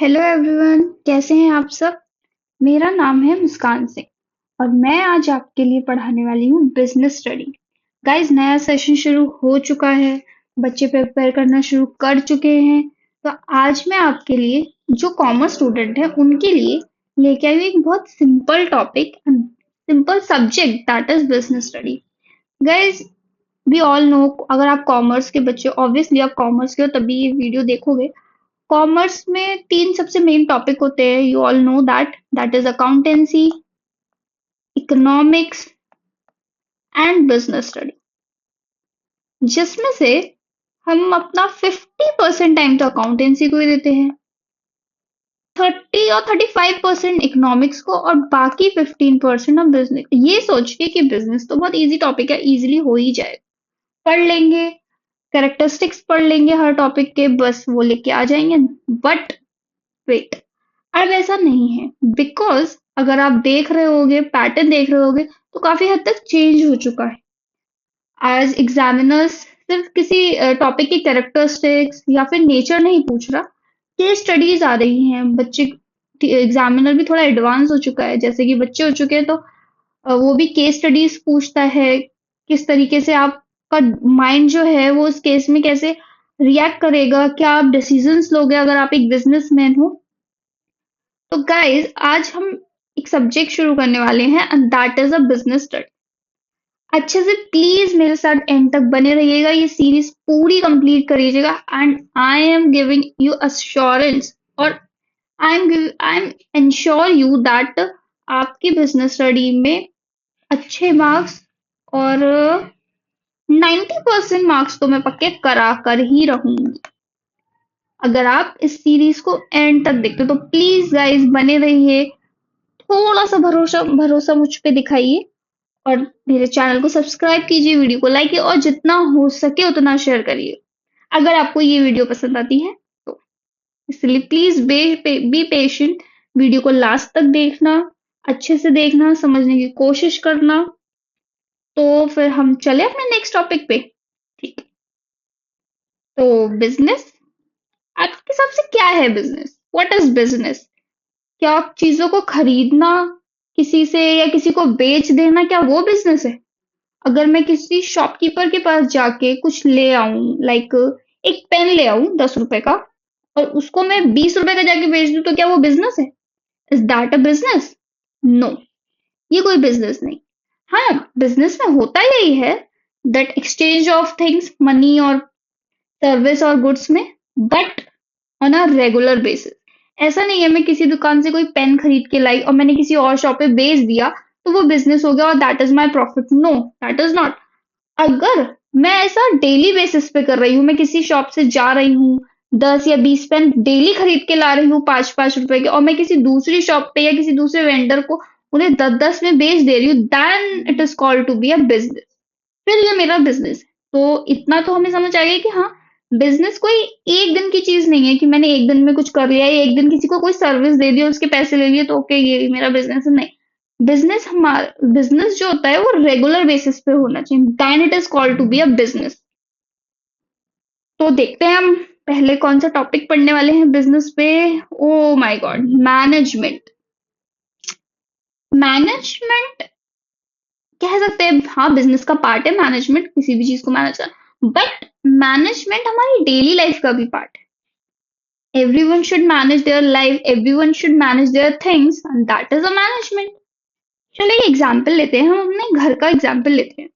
Hello everyone, कैसे हैं आप सब। मेरा नाम है मुस्कान सिंह और मैं आज आपके लिए पढ़ाने वाली हूँ बिजनेस स्टडी। गाइस, नया सेशन शुरू हो चुका है। बच्चे प्रिपेयर करना शुरू कर चुके हैं। तो आज मैं आपके लिए, जो कॉमर्स स्टूडेंट हैं उनके लिए लेके आई हूँ एक बहुत simple topic, simple subject, that is business study. Guys, we all know, अगर आप कॉमर्स के बच्चे, ऑब्वियसली आप कॉमर्स के हो तभी ये वीडियो देखोगे। कॉमर्स में तीन सबसे मेन टॉपिक होते हैं, you all know that is accountancy, economics and business study, जिसमें से हम अपना 50% टाइम तो अकाउंटेंसी को ही देते हैं, 35% इकोनॉमिक्स को, और बाकी 15% हम बिजनेस। ये सोच के कि बिजनेस तो बहुत इजी टॉपिक है, इजीली हो ही जाए, पढ़ लेंगे, कैरेक्टरिस्टिक्स पढ़ लेंगे हर टॉपिक के, बस वो लेके आ जाएंगे। बट वेट, अब ऐसा नहीं है। बिकॉज अगर आप देख रहे होगे, पैटर्न देख रहे होगे, तो काफी हद तक चेंज हो चुका है। आज एग्जामिनर्स सिर्फ किसी टॉपिक की कैरेक्टरिस्टिक्स या फिर नेचर नहीं पूछ रहा, केस स्टडीज आ रही हैं। बच्चे, एग्जामिनर भी थोड़ा एडवांस हो चुका है, जैसे कि बच्चे हो चुके हैं, तो वो भी केस स्टडीज पूछता है। किस तरीके से आपका माइंड जो है वो उस केस में कैसे रिएक्ट करेगा, क्या आप डिसीजंस लोगे अगर आप एक बिजनेसमैन हो। तो गाइस, आज हम एक सब्जेक्ट शुरू करने वाले हैं and that is a business study. अच्छे से प्लीज मेरे साथ एंड तक बने रहिएगा, ये सीरीज पूरी कंप्लीट करिएगा and I am giving you assurance, और I am insure you that आपकी बिजनेस स्टडी में अच्छे मार्क्स और 90% मार्क्स तो मैं पक्के करा कर ही रहूंगी अगर आप इस सीरीज को एंड तक देखते हो। तो प्लीज गाइस बने रहिए, थोड़ा सा भरोसा भरोसा मुझ पे दिखाइए, और मेरे चैनल को सब्सक्राइब कीजिए, वीडियो को लाइक कीजिए और जितना हो सके उतना शेयर करिए अगर आपको ये वीडियो पसंद आती है तो। इसलिए प्लीज बी पेशेंट, वीडियो को लास्ट तक देखना, अच्छे से देखना, समझने की कोशिश करना। तो फिर हम चले अपने नेक्स्ट टॉपिक पे। ठीक है, तो बिजनेस, आपके हिसाब से क्या है बिजनेस? What is business? क्या चीजों को खरीदना किसी से या किसी को बेच देना, क्या वो बिजनेस है? अगर मैं किसी शॉपकीपर के पास जाके कुछ ले आऊं, लाइक एक पेन ले आऊं 10 रुपए का, और उसको मैं 20 रुपए का जाके बेच दूं, तो क्या वो बिजनेस है? Is that a business? No, ये कोई बिजनेस नहीं। हाँ, बिजनेस में होता यही है, that exchange of things, money और सर्विस और गुड्स में, but on a regular basis. ऐसा नहीं है मैं किसी दुकान से कोई पेन खरीद के लाई और मैंने किसी और शॉप पे बेच दिया तो वो बिजनेस हो गया और that is my profit. No, that is not. अगर मैं ऐसा डेली बेसिस पे कर रही हूँ, मैं किसी शॉप से जा रही हूँ, 10 या 20 पेन डेली खरीद के ला रही हूँ 5-5 रुपए के, और मैं किसी दूसरी शॉप पे या किसी दूसरे वेंडर को उन्हें 10-10 में बेच दे रही हूँ, then it is called to be a business. फिर ये मेरा बिजनेस है। तो इतना तो हमें समझ आ गया कि हाँ, बिजनेस कोई एक दिन की चीज नहीं है कि मैंने एक दिन में कुछ कर लिया या एक दिन किसी को कोई सर्विस दे दी और उसके पैसे ले लिए तो ओके ये मेरा बिजनेस है। नहीं, बिजनेस, हमारा बिजनेस जो होता है वो रेगुलर बेसिस पे होना चाहिए, then it is called to be a business. तो देखते हैं हम पहले कौन सा टॉपिक पढ़ने वाले हैं बिजनेस पे। ओ माय गॉड, मैनेजमेंट। मैनेजमेंट कह सकते हैं, हाँ, बिजनेस का पार्ट है मैनेजमेंट, किसी भी चीज को मैनेज करना, बट मैनेजमेंट हमारी डेली लाइफ का भी पार्ट है। Everyone should manage their life, everyone should manage there things and that is a management. चलिए एक एग्जांपल लेते हैं, हम अपने घर का एग्जांपल लेते हैं।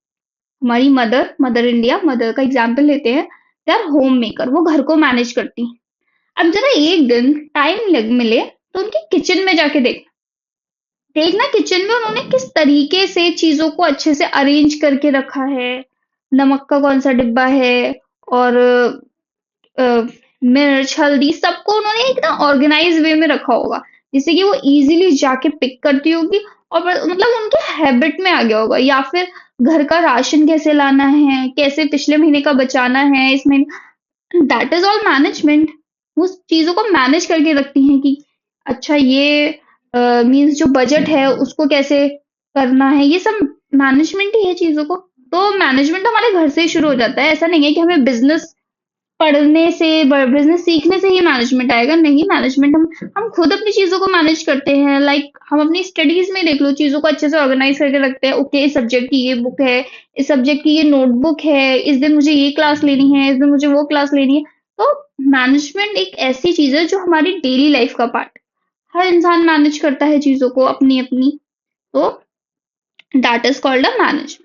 हमारी मदर, मदर इंडिया, मदर का एग्जांपल लेते हैं। दे आर होम मेकर, वो घर को मैनेज करती हैं। अब जरा एक दिन टाइम लग मिले तो उनके किचन में जाके देखना किचन में उन्होंने किस तरीके से चीजों को अच्छे से अरेंज करके रखा है। नमक का कौन सा डिब्बा है, और अ, मिर्च, हल्दी, सबको उन्होंने एक ना ऑर्गेनाइज वे में रखा होगा, जिससे कि वो इजीली जाके पिक करती होगी, और मतलब उनके हैबिट में आ गया होगा। या फिर घर का राशन कैसे लाना है, कैसे पिछले महीने का बचाना है इस महीने, दैट इज ऑल मैनेजमेंट। वो चीजों को मैनेज करके रखती हैं कि अच्छा ये मीन्स जो बजट है उसको कैसे करना है, ये सब मैनेजमेंट ही है चीजों को। तो मैनेजमेंट हमारे घर से ही शुरू हो जाता है। ऐसा नहीं है कि हमें बिजनेस पढ़ने से बिजनेस सीखने से ही मैनेजमेंट आएगा, नहीं। मैनेजमेंट हम खुद अपनी चीजों को मैनेज करते हैं। लाइक हम अपनी स्टडीज में देख लो, चीजों को अच्छे से ऑर्गेनाइज करके रखते हैं। ओके, इस सब्जेक्ट की ये बुक है, इस सब्जेक्ट की ये नोटबुक है, इस दिन मुझे ये क्लास लेनी है, इस दिन मुझे वो क्लास लेनी है। तो मैनेजमेंट एक ऐसी चीज है जो हमारी डेली लाइफ का पार्ट, हर इंसान मैनेज करता है चीजों को अपनी अपनी। तो that is called a management.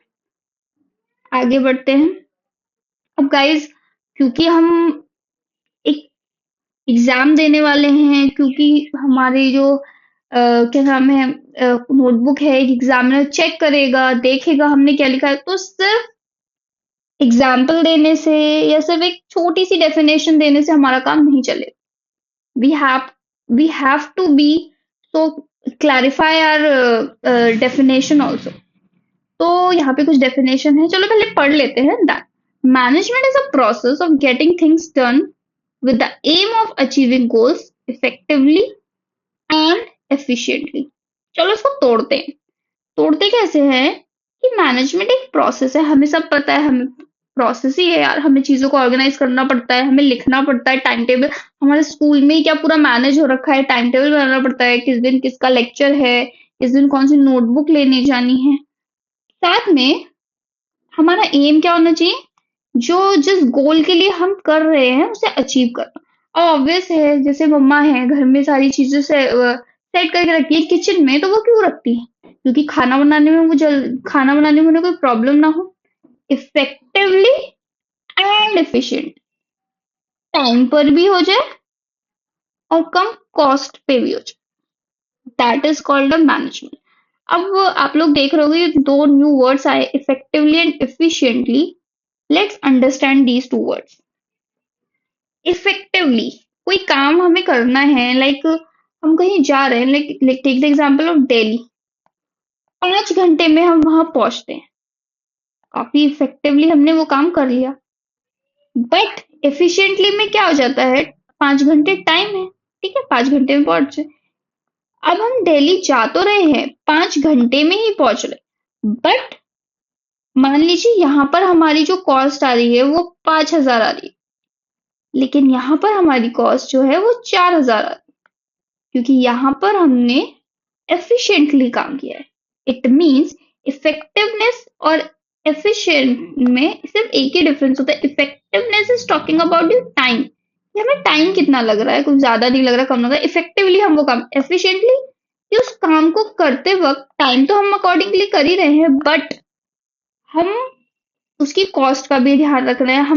आगे बढ़ते हैं। अब गाइस, क्योंकि हम एक एग्जाम देने वाले हैं, क्योंकि हमारी जो क्या नाम है, नोटबुक है, एक एग्जामिनर चेक करेगा, देखेगा हमने क्या लिखा है, तो सिर्फ एग्जाम्पल देने से या सिर्फ एक छोटी सी डेफिनेशन देने से हमारा काम नहीं चलेगा। We have we have to be so clarify our definition also. तो यहाँ पे कुछ डेफिनेशन है, चलो पहले पढ़ लेते हैं। That management is a process of getting things done with the aim of achieving goals effectively and efficiently। चलो इसको तोड़ते हैं। तोड़ते कैसे हैं कि मैनेजमेंट एक प्रोसेस है, हमें सब पता है, हमें प्रोसेस ही है यार। हमें चीजों को ऑर्गेनाइज करना पड़ता है, हमें लिखना पड़ता है, टाइम टेबल हमारे स्कूल में ही क्या पूरा मैनेज हो रखा है, टाइम टेबल बनाना पड़ता है, किस दिन किसका लेक्चर है, किस दिन कौन सी नोटबुक लेने जानी है। साथ में हमारा एम क्या होना चाहिए, जो जिस गोल के लिए हम कर रहे हैं उसे अचीव करना। और ऑब्वियस है, जैसे मम्मा है घर में सारी चीजें से सेट करके रखती है किचन में, तो वो क्यों रखती है? क्योंकि खाना बनाने में उन्हें कोई प्रॉब्लम ना हो, इफेक्टिवली एंड एफिशिएंट, टाइम पर भी हो जाए और कम कॉस्ट पे भी हो जाए। That is called a management. अब आप लोग देख रहे होगे दो न्यू वर्ड्स आए, effectively and efficiently. Let's understand these two words. Effectively, कोई काम हमें करना है, लाइक हम कहीं जा रहे हैं, like take the example of Delhi. 5 घंटे में हम वहां पहुंचते हैं, काफी इफेक्टिवली हमने वो काम कर लिया। बट एफिशिएंटली में क्या हो जाता है, 5 घंटे टाइम है, ठीक है, 5 घंटे में पहुंचे। अब हम दिल्ली जा तो रहे हैं, 5 घंटे में ही पहुंच रहे, बट मान लीजिए यहाँ पर हमारी जो कॉस्ट आ रही है वो 5,000 आ रही है, लेकिन यहाँ पर हमारी कॉस्ट जो है वो 4,000 आ रही है, क्योंकि यहाँ पर हमने एफिशिएंटली काम किया है। इट मीन्स इफेक्टिवनेस और एफिशिएंट में सिर्फ एक ही डिफरेंस होता है। Effectiveness is talking about your time, कि हमें टाइम कितना लग रहा है, कुछ ज्यादा नहीं लग रहा, कम लग रहा है। इफेक्टिवली हम वो काम, एफिशिएंटली कि उस काम को करते वक्त टाइम तो हम अकॉर्डिंगली कर ही रहे हैं, बट हम उसकी कॉस्ट का भी ध्यान रख रहे हैं।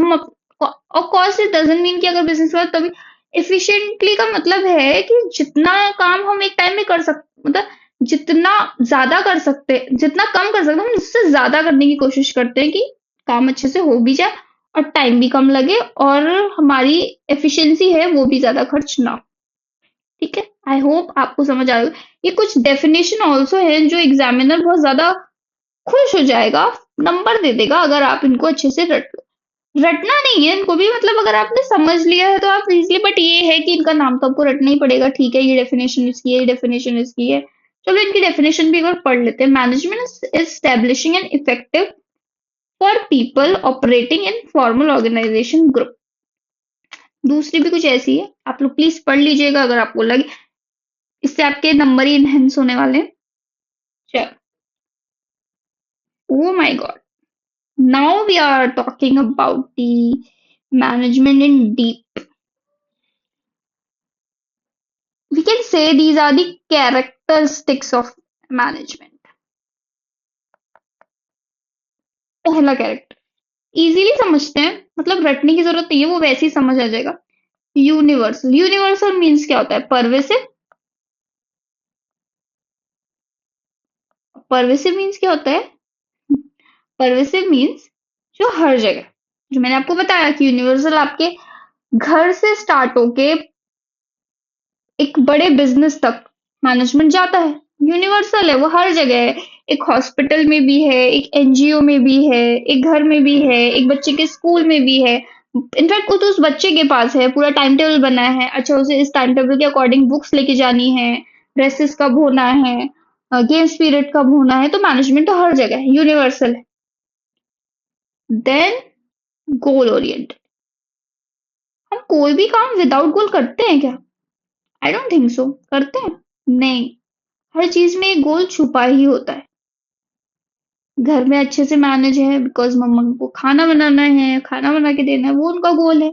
और कॉस्ट इट डजंट मीन कि अगर बिजनेस हुआ तभी। एफिशिएंटली का मतलब है कि जितना काम हम एक टाइम में कर सकते, मतलब जितना ज्यादा कर सकते, जितना कम कर सकते हम उससे ज्यादा करने की कोशिश करते हैं, कि काम अच्छे से हो भी जाए और टाइम भी कम लगे और हमारी एफिशिएंसी है वो भी ज्यादा खर्च ना हो। ठीक है, आई होप आपको समझ आ रहा है। ये कुछ डेफिनेशन ऑल्सो है जो एग्जामिनर बहुत ज्यादा खुश हो जाएगा, नंबर दे देगा अगर आप इनको अच्छे से रटना नहीं है इनको भी, मतलब अगर आपने समझ लिया है तो आप इजीली। बट ये है कि इनका नाम तो आपको रटना ही पड़ेगा, ठीक है, ये डेफिनेशन इसकी है, ये डेफिनेशन इसकी है। चलो इनकी डेफिनेशन भी एक बार पढ़ लेते हैं। Management is establishing an effective for people operating in formal organization group. दूसरी भी कुछ ऐसी है, आप लोग प्लीज पढ़ लीजिएगा अगर आपको लगे, इससे आपके नंबर ही इनहेंस होने वाले हैं। चलो, ओ my God, now we are talking about the management in deep. We can say these are the characteristics of management। पहला कैरेक्टर इजीली समझते हैं, मतलब रटने की जरूरत नहीं है, वो वैसे ही समझ आ जाएगा। यूनिवर्सल, यूनिवर्सल मीन्स क्या होता है, परवेसिव। परवेसिव मीन्स क्या होता है, परवेसिव मीन्स जो हर जगह, जो मैंने आपको बताया कि यूनिवर्सल आपके घर से स्टार्ट होके एक बड़े बिजनेस तक मैनेजमेंट जाता है। यूनिवर्सल है, वो हर जगह है। एक हॉस्पिटल में भी है, एक एनजीओ में भी है, एक घर में भी है, एक बच्चे के स्कूल में भी है। इनफैक्ट वो तो उस बच्चे के पास है, पूरा टाइम टेबल बना है, अच्छा उसे इस टाइम टेबल के अकॉर्डिंग बुक्स लेके जानी है, ड्रेसेस कब होना है, गेम्स पीरियड कब होना है। तो मैनेजमेंट तो हर जगह है, यूनिवर्सल है। देन गोल ओरिएंटेड, कोई भी काम विदाउट गोल करते हैं क्या? I don't think so. करते हैं? नहीं। हर चीज में एक गोल छुपा ही होता है। घर में अच्छे से मैनेज है बिकॉज मम्मा को खाना बनाना है, खाना बना के देना है, वो उनका गोल है।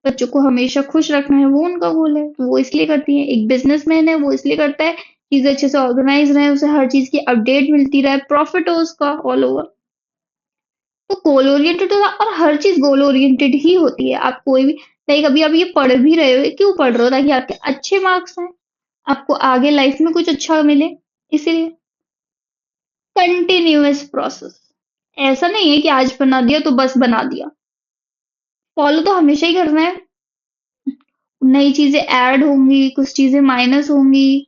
बच्चों को हमेशा खुश रखना है, वो उनका गोल है, तो वो इसलिए करती है। एक बिजनेसमैन है, वो इसलिए करता है चीजें अच्छे से ऑर्गेनाइज रहे, उसे हर चीज की अपडेट मिलती रहे, प्रॉफिट हो उसका ऑल ओवर। तो गोल ओरिएंटेड होता है, और हर चीज गोल ओरिएंटेड ही होती है। आप कोई भी, लाइक अभी आप ये पढ़ भी रहे हो, क्यों पढ़ रहे हो? ताकि आपके अच्छे मार्क्स आए, आपको आगे लाइफ में कुछ अच्छा मिले, इसीलिए। Continuous process. ऐसा नहीं है कि आज बना दिया तो बस बना दिया। फॉलो तो हमेशा ही करना है। नई चीजें ऐड होंगी, कुछ चीजें माइनस होंगी।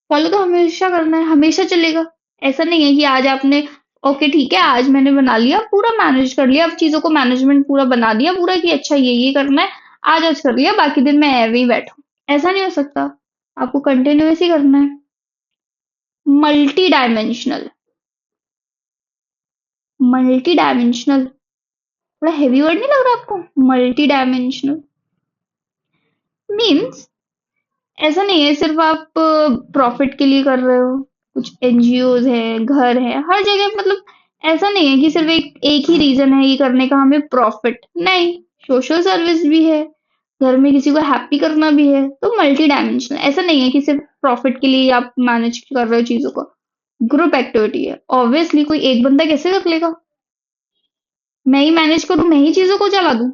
फॉलो तो हमेशा करना है, हमेशा चलेगा। ऐसा नहीं है कि आज आपने, ओके ठीक है, आज मैंने बना लिया, पूरा मैनेज कर लिया, अब चीजों को मैनेजमेंट पूरा बना दिया पूरा, कि अच्छा ये करना है, आज आज कर लिया, बाकी दिन मैं ऐवे ही बैठूं। ऐसा नहीं हो सकता। आपको कंटिन्यूअस ही करना है। Multi dimensional. मल्टी डायमेंशनल थोड़ा हेवी वर्ड नहीं लग रहा आपको? मल्टी डायमेंशनल मीन्स ऐसा नहीं है सिर्फ आप प्रॉफिट के लिए कर रहे हो। कुछ एनजीओज है, घर है, हर जगह, मतलब ऐसा नहीं है कि सिर्फ एक ही रीजन है ये करने का, हमें प्रॉफिट नहीं। सोशल सर्विस भी है, घर में किसी को हैप्पी करना भी है, तो मल्टी डायमेंशनल। ऐसा नहीं है कि सिर्फ प्रॉफिट के लिए आप मैनेज कर रहे हो चीजों को। ग्रुप एक्टिविटी है, ऑब्वियसली कोई एक बंदा कैसे कर लेगा? मैं ही मैनेज करूं, मैं ही चीजों को चला दूं?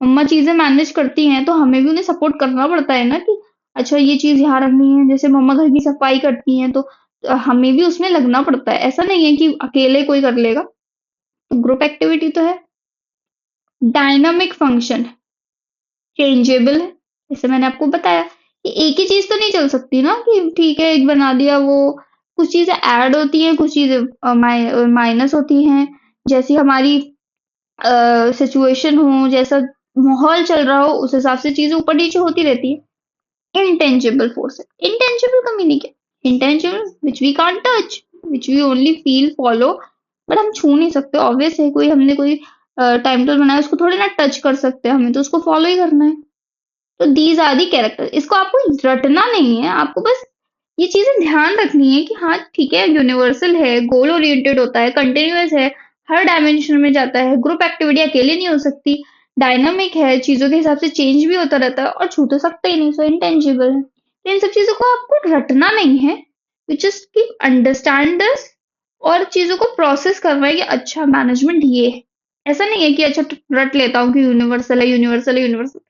मम्मा चीजें मैनेज करती हैं तो हमें भी उन्हें सपोर्ट करना पड़ता है ना, कि अच्छा ये चीज यहाँ रखनी है। जैसे मम्मा घर की सफाई करती हैं तो हमें भी उसमें लगना पड़ता है। ऐसा नहीं है कि अकेले कोई कर लेगा। तो ग्रुप एक्टिविटी तो है। डायनामिक फंक्शन, चेंजेबल है। जैसे मैंने आपको बताया कि एक ही चीज तो नहीं चल सकती ना, कि ठीक है एक बना दिया वो। कुछ चीजें ऐड होती हैं, कुछ चीजें माइनस होती हैं। जैसी हमारी सिचुएशन हो, जैसा माहौल चल रहा हो, उस हिसाब से चीजें ऊपर नीचे होती रहती है। Intangible forces. इंटेंजिबल का मीनिंग क्या? Intangible which we can't touch, which we only feel, follow, but हम छू नहीं सकते। ऑब्वियस है, कोई हमने कोई टाइम टेबल बनाया, उसको थोड़ी ना टच कर सकते हैं, हमें तो उसको फॉलो ही करना है। तो दीज आर दी कैरेक्टर। इसको आपको रटना नहीं है, आपको बस ये चीजें ध्यान रखनी है कि हाँ ठीक है, यूनिवर्सल है, गोल ओरिएंटेड होता है, कंटिन्यूअस है, हर डायमेंशन में जाता है, ग्रुप एक्टिविटी अकेले नहीं हो सकती, डायनामिक है, चीजों के हिसाब से चेंज भी होता रहता है, और छू तो सकते ही नहीं, सो इंटेंजिबल है। तो इन सब चीजों को आपको रटना नहीं है। You just keep understand this, और चीजों को प्रोसेस करना है कि अच्छा मैनेजमेंट ये है। ऐसा नहीं है कि अच्छा रट लेता हूँ कि यूनिवर्सल है, यूनिवर्सल है, यूनिवर्सल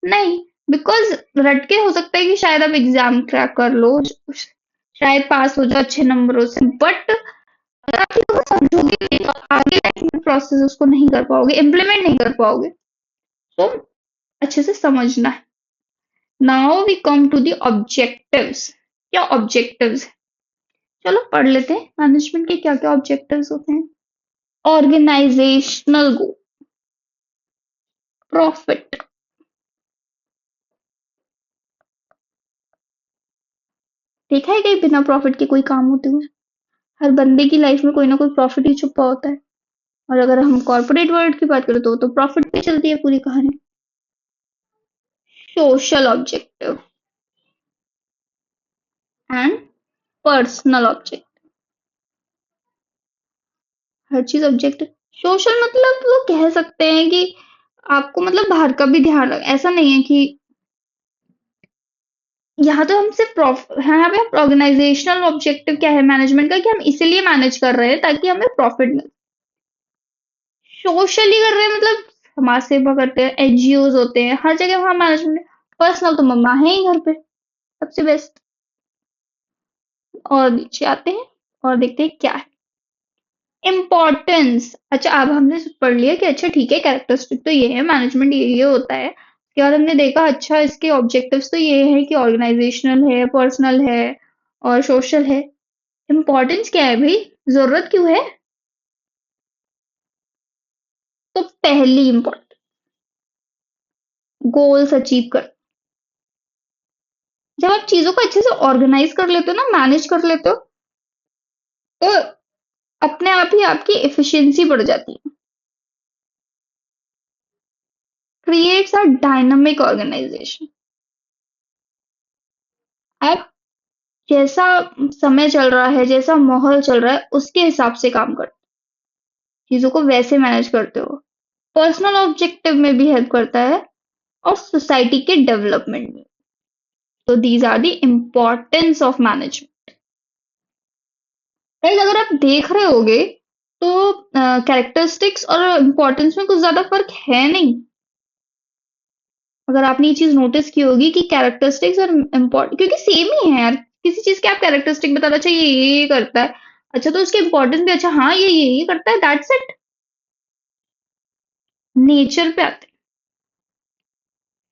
नहीं। बिकॉज रट के हो सकता है कि शायद आप एग्जाम क्रैक कर लो, शायद पास हो जाओ अच्छे नंबरों से, बट अगर आप चीजों को समझोगे नहीं तो आगे लाइफ में प्रोसेस उसको नहीं कर पाओगे, इम्प्लीमेंट नहीं कर पाओगे। तो अच्छे से समझना है। Now we come to the objectives. क्या ऑब्जेक्टिव्स? चलो पढ़ लेते हैं मैनेजमेंट के क्या क्या ऑब्जेक्टिव्स होते हैं। ऑर्गेनाइजेशनल गोल, प्रॉफिट। देखा है कहीं बिना प्रॉफिट के कोई काम होते हुए? हर बंदे की लाइफ में कोई ना कोई प्रॉफिट ही छुपा होता है। और अगर हम कॉर्पोरेट वर्ल्ड की बात करें तो प्रॉफिट पे चलती है पूरी कहानी। Social objective and personal objective. हर चीज ऑब्जेक्टिव। सोशल मतलब वो कह सकते हैं कि आपको मतलब बाहर का भी ध्यान रख, ऐसा नहीं है कि यहाँ तो हम सिर्फ यहाँ पे ऑर्गेनाइजेशनल ऑब्जेक्टिव क्या है मैनेजमेंट का, कि हम इसीलिए मैनेज कर रहे हैं ताकि हमें प्रॉफिट मिले। सोशली कर रहे हैं मतलब समाज सेवा करते हैं, एनजीओज होते हैं, हर जगह वहाँ मैनेजमेंट। पर्सनल तो मम्मा है ही घर पे, सबसे बेस्ट। और नीचे आते हैं और देखते हैं क्या है इम्पोर्टेंस। अच्छा अब हमने पढ़ लिया कि अच्छा ठीक है कैरेक्टरिस्टिक तो ये है, मैनेजमेंट ये होता है। उसके बाद हमने देखा अच्छा इसके ऑब्जेक्टिव्स तो ये है कि ऑर्गेनाइजेशनल है, पर्सनल है, और सोशल है। इम्पोर्टेंस क्या है भाई? जरूरत क्यों है? तो पहली इम्पोर्टेंट, गोल्स अचीव कर। जब आप चीजों को अच्छे से ऑर्गेनाइज कर लेते हो ना, मैनेज कर लेते हो, तो अपने आप ही आपकी एफिशिएंसी बढ़ जाती है। creates a dynamic organization. आप जैसा समय चल रहा है, जैसा माहौल चल रहा है, उसके हिसाब से काम करते हो, चीजों को वैसे मैनेज करते हो। पर्सनल ऑब्जेक्टिव में भी हेल्प करता है और सोसाइटी के डेवलपमेंट में। तो these are the importance of management. Guys अगर आप देख रहे होगे तो कैरेक्टरिस्टिक्स और इम्पोर्टेंस में कुछ ज्यादा फर्क है नहीं। अगर आपने ये चीज नोटिस की होगी कि कैरेक्टरिस्टिक्स और इम्पोर्टेंट क्योंकि सेम ही है यार। किसी चीज के आप कैरेक्टरिस्टिक बताना चाहिए ये करता है, अच्छा तो उसके इम्पोर्टेंस भी, अच्छा हाँ ये करता है, दैट्स इट। नेचर पे आते हैं।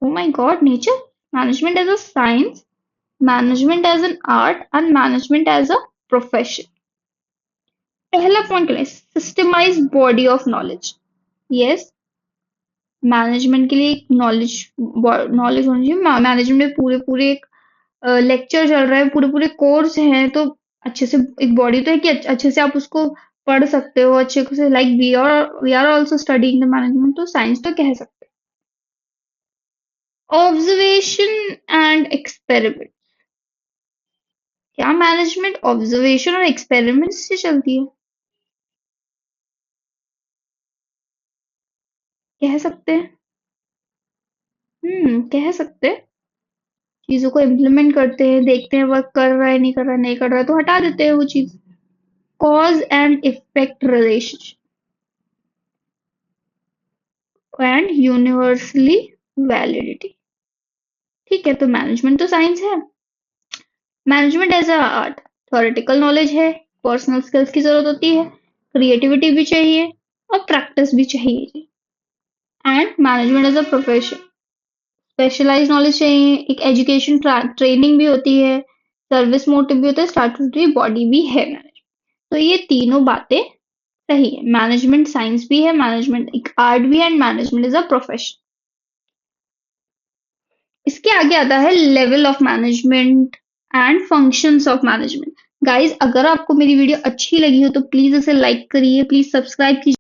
Oh my god, nature, management as a science, management as an art and management as a profession. पहला पॉइंट करें, systemize body of knowledge. Yes, management के लिए एक नॉलेज नॉलेज होनी चाहिए। मैनेजमेंट में पूरे पूरे एक लेक्चर चल रहा है, पूरे पूरे कोर्स हैं, तो अच्छे से एक बॉडी तो है कि अच्छे से आप उसको पढ़ सकते हो अच्छे से। Like we are also studying the management, तो साइंस तो कह सकते हैं। Observation and experiment. क्या मैनेजमेंट ऑब्जर्वेशन और एक्सपेरिमेंट से चलती है? कह सकते हैं। कह सकते हैं। चीजों को इम्प्लीमेंट करते हैं, देखते हैं वर्क कर रहा है नहीं कर रहा है, नहीं कर रहा है तो हटा देते हैं वो चीज। Cause and effect relationship and universally validity. ठीक है, तो मैनेजमेंट तो साइंस है। Management as a art, theoretical knowledge है, पर्सनल स्किल्स की जरूरत होती है, क्रिएटिविटी भी चाहिए और प्रैक्टिस भी चाहिए। And management as a profession, specialize knowledge चाहिए, एक एजुकेशन ट्रेनिंग भी होती है, सर्विस मोटिव भी होता है, स्टैट्यूटरी बॉडी भी है मैनेजमेंट। तो ये तीनों बातें सही है। मैनेजमेंट साइंस भी है, मैनेजमेंट एक आर्ट भी है, and management is a profession. इसके आगे आता है level of management and functions of management. Guys अगर आपको मेरी वीडियो अच्छी लगी हो तो प्लीज इसे लाइक करिए, प्लीज सब्सक्राइब कीजिए।